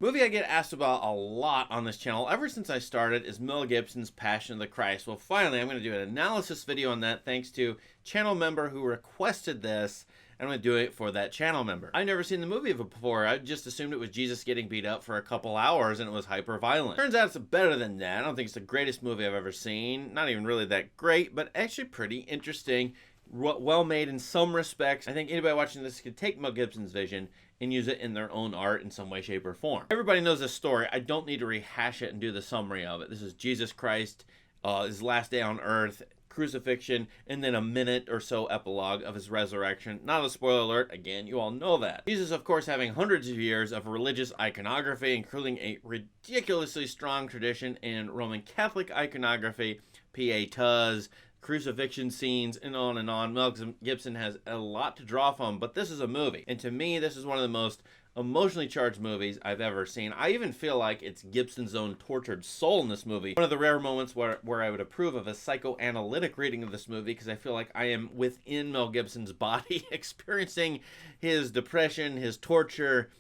Movie I get asked about a lot on this channel ever since I started is Mel Gibson's Passion of the Christ. Well, finally, I'm going to do an analysis video on that thanks to channel member who requested this. I'm going to do it for that channel member. I've never seen the movie before. I just assumed it was Jesus getting beat up for a couple hours and it was hyper violent. Turns out it's better than that. I don't think it's the greatest movie I've ever seen. Not even really that great, but actually pretty interesting. Well made in some respects. I think anybody watching this could take Mel Gibson's vision and use it in their own art in some way, shape, or form. Everybody knows this story. I don't need to rehash it and do the summary of it. This is Jesus Christ, his last day on earth, crucifixion, and then a minute or so epilogue of his resurrection. Not a spoiler alert, again, you all know that. Jesus, of course, having hundreds of years of religious iconography, including a ridiculously strong tradition in Roman Catholic iconography, pietas, crucifixion scenes, and on and on. Mel Gibson has a lot to draw from, but this is a movie. And to me, this is one of the most emotionally charged movies I've ever seen. I even feel like it's Gibson's own tortured soul in this movie. One of the rare moments where I would approve of a psychoanalytic reading of this movie, because I feel like I am within Mel Gibson's body, experiencing his depression, his tortured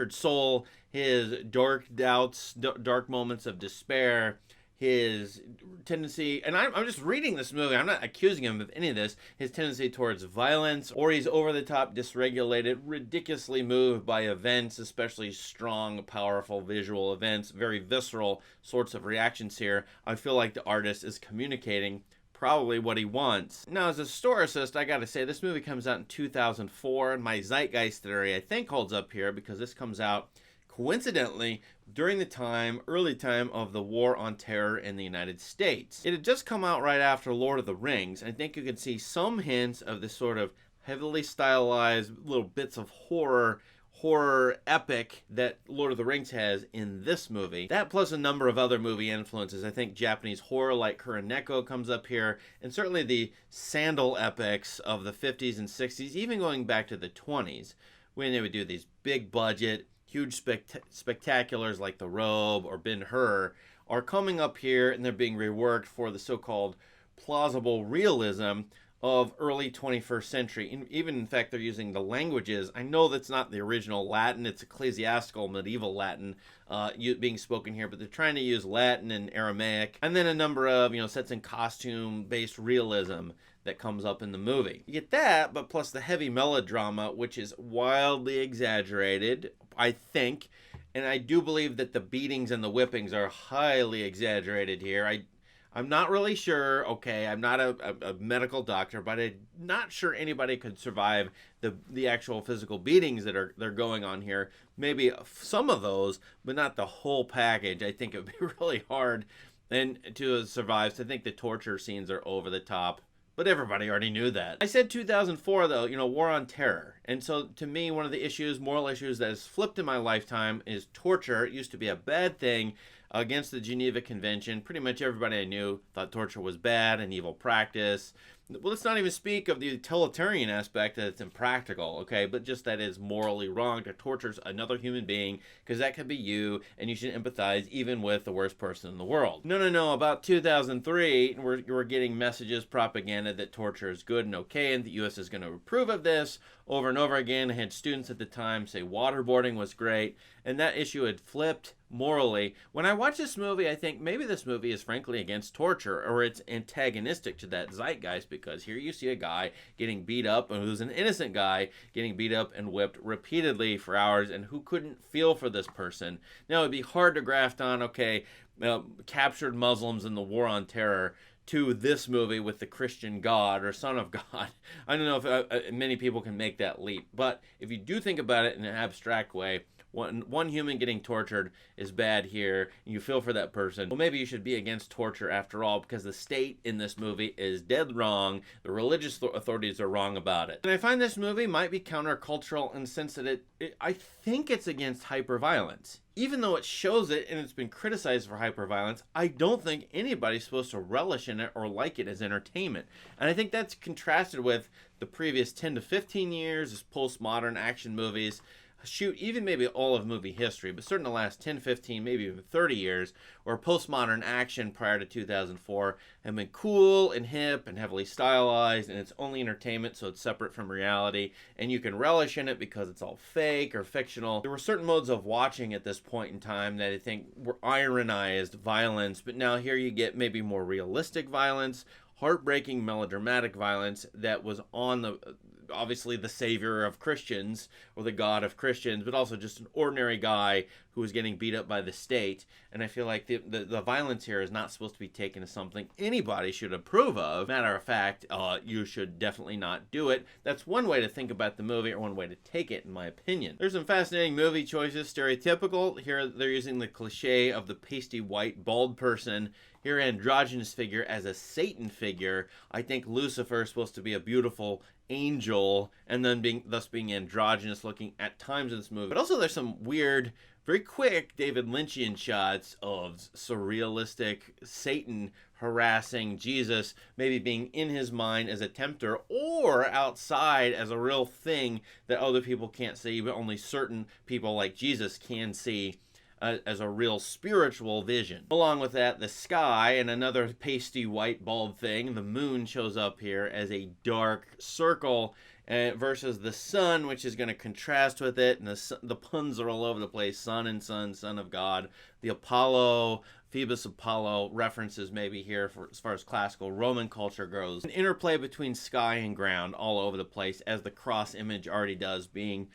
soul, his dark doubts, dark moments of despair, his tendency, and I'm just reading this movie, I'm not accusing him of any of this, his tendency towards violence, or he's over-the-top, dysregulated, ridiculously moved by events, especially strong, powerful visual events, very visceral sorts of reactions here. I feel like the artist is communicating probably what he wants. Now, as a historicist, I gotta say, this movie comes out in 2004, and my zeitgeist theory, I think, holds up here, because this comes out coincidentally during the early time of the War on Terror in the United States. It had just come out right after Lord of the Rings, and I think you can see some hints of this sort of heavily stylized little bits of horror epic that Lord of the Rings has in this movie. That plus a number of other movie influences. I think Japanese horror like Kuroneko comes up here, and certainly the sandal epics of the 50s and 60s, even going back to the 20s, when they would do these big budget, huge spectaculars like The Robe or Ben-Hur are coming up here, and they're being reworked for the so-called plausible realism of early 21st century. And even, in fact, they're using the languages. I know that's not the original Latin. It's ecclesiastical medieval Latin being spoken here, but they're trying to use Latin and Aramaic. And then a number of, sets and costume-based realism that comes up in the movie. You get that, but plus the heavy melodrama, which is wildly exaggerated, I think. And I do believe that the beatings and the whippings are highly exaggerated here. I'm not really sure, okay, I'm not a medical doctor, but I'm not sure anybody could survive the actual physical beatings that they're going on here. Maybe some of those, but not the whole package. I think it would be really hard and to survive. So I think the torture scenes are over the top. But everybody already knew that. I said 2004, though, War on Terror. And so, to me, one of the moral issues that has flipped in my lifetime is torture. It used to be a bad thing against the Geneva Convention. Pretty much everybody I knew thought torture was bad, an evil practice. Well, let's not even speak of the utilitarian aspect that it's impractical, okay? But just that it's morally wrong to torture another human being, because that could be you, and you should empathize even with the worst person in the world. No. About 2003, we're getting messages, propaganda that torture is good and okay, and the U.S. is going to approve of this. Over and over again, I had students at the time say waterboarding was great, and that issue had flipped morally. When I watch this movie, I think maybe this movie is frankly against torture, or it's antagonistic to that zeitgeist, because here you see a guy getting beat up, and who's an innocent guy getting beat up and whipped repeatedly for hours, and who couldn't feel for this person. Now, it'd be hard to graft on, captured Muslims in the War on Terror to this movie with the Christian God or Son of God. I don't know if many people can make that leap, but if you do think about it in an abstract way, one human getting tortured is bad here, and you feel for that person. Well, maybe you should be against torture after all, because the state in this movie is dead wrong. The religious authorities are wrong about it. And I find this movie might be countercultural in the sense that I think it's against hyperviolence. Even though it shows it and it's been criticized for hyperviolence, I don't think anybody's supposed to relish in it or like it as entertainment. And I think that's contrasted with the previous 10 to 15 years as postmodern action movies shoot even maybe all of movie history, but certainly the last 10, 15, maybe even 30 years, where postmodern action prior to 2004 have been cool and hip and heavily stylized, and it's only entertainment, so it's separate from reality, and you can relish in it because it's all fake or fictional. There were certain modes of watching at this point in time that I think were ironized violence, but now here you get maybe more realistic violence, heartbreaking melodramatic violence that was on the obviously the savior of Christians or the God of Christians, but also just an ordinary guy who was getting beat up by the state. And I feel like the violence here is not supposed to be taken as something anybody should approve of. Matter of fact, you should definitely not do it. That's one way to think about the movie, or one way to take it, in my opinion. There's some fascinating movie choices. Stereotypical. Here they're using the cliche of the pasty white bald person. Here, androgynous figure as a Satan figure. I think Lucifer is supposed to be a beautiful angel, and then thus being androgynous looking at times in this movie. But also there's some weird, very quick David Lynchian shots of surrealistic Satan harassing Jesus, maybe being in his mind as a tempter, or outside as a real thing that other people can't see, but only certain people like Jesus can see as a real spiritual vision. Along with that, the sky and another pasty white bald thing. The moon shows up here as a dark circle versus the sun, which is going to contrast with it. And the puns are all over the place. Sun and sun, son of God. The Apollo, Phoebus Apollo references maybe here for as far as classical Roman culture goes. An interplay between sky and ground all over the place, as the cross image already does, being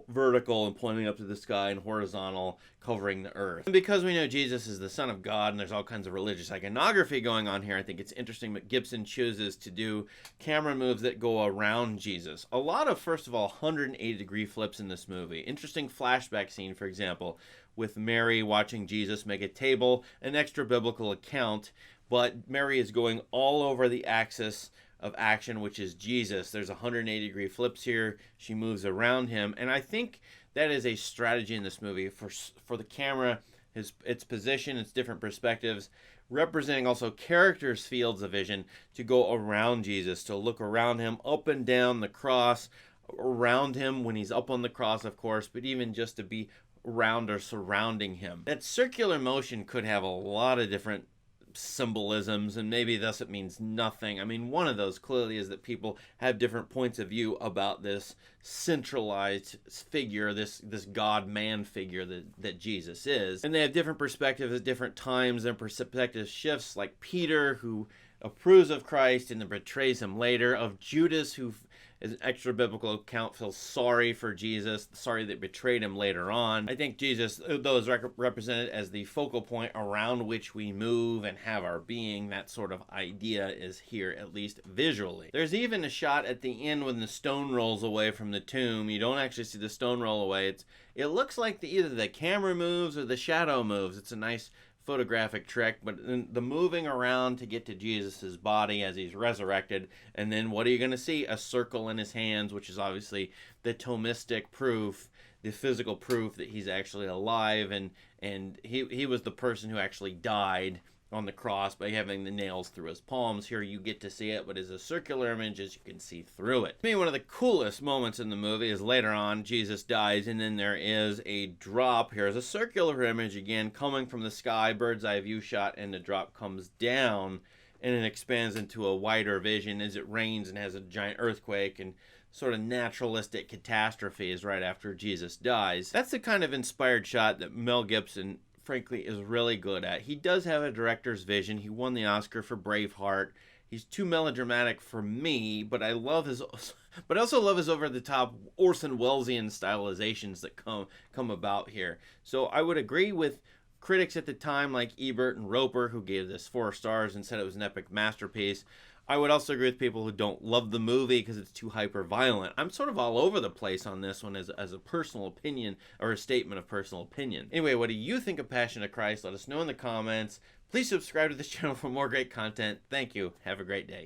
vertical and pointing up to the sky, and horizontal covering the earth. And because we know Jesus is the Son of God and there's all kinds of religious iconography going on here, I think it's interesting that Gibson chooses to do camera moves that go around Jesus. A lot of, first of all, 180-degree flips in this movie. Interesting flashback scene, for example, with Mary watching Jesus make a table, an extra biblical account, but Mary is going all over the axis of action, which is Jesus. There's 180-degree flips here. She moves around him, and I think that is a strategy in this movie for the camera, its position, its different perspectives, representing also characters' fields of vision to go around Jesus, to look around him, up and down the cross, around him when he's up on the cross, of course, but even just to be around or surrounding him. That circular motion could have a lot of different symbolisms, and maybe thus it means nothing. I mean, one of those clearly is that people have different points of view about this centralized figure, this God-man figure that Jesus is. And they have different perspectives at different times, and perspective shifts, like Peter, who approves of Christ and then betrays him later, of Judas, who is an extra biblical account, feels sorry for Jesus, sorry that betrayed him later on. I think Jesus, though, is represented as the focal point around which we move and have our being. That sort of idea is here, at least visually. There's even a shot at the end when the stone rolls away from the tomb. You don't actually see the stone roll away. It looks like either the camera moves or the shadow moves. It's a nice photographic trick, but the moving around to get to Jesus's body as he's resurrected, and then what are you going to see? A circle in his hands, which is obviously the Thomistic proof, the physical proof that he's actually alive, and he was the person who actually died on the cross by having the nails through his palms. Here you get to see it, but as a circular image, as you can see through it. To me, one of the coolest moments in the movie is later on, Jesus dies, and then there is a drop. Here's a circular image again, coming from the sky, bird's eye view shot, and the drop comes down, and it expands into a wider vision as it rains and has a giant earthquake, and sort of naturalistic catastrophe is right after Jesus dies. That's the kind of inspired shot that Mel Gibson, frankly, is really good at. He does have a director's vision. He won the Oscar for Braveheart. He's too melodramatic for me, but I also love his over-the-top Orson Wellesian stylizations that come about here. So I would agree with critics at the time like Ebert and Roper, who gave this 4 stars and said it was an epic masterpiece. I would also agree with people who don't love the movie because it's too hyper-violent. I'm sort of all over the place on this one as a personal opinion, or a statement of personal opinion. Anyway, what do you think of Passion of Christ? Let us know in the comments. Please subscribe to this channel for more great content. Thank you. Have a great day.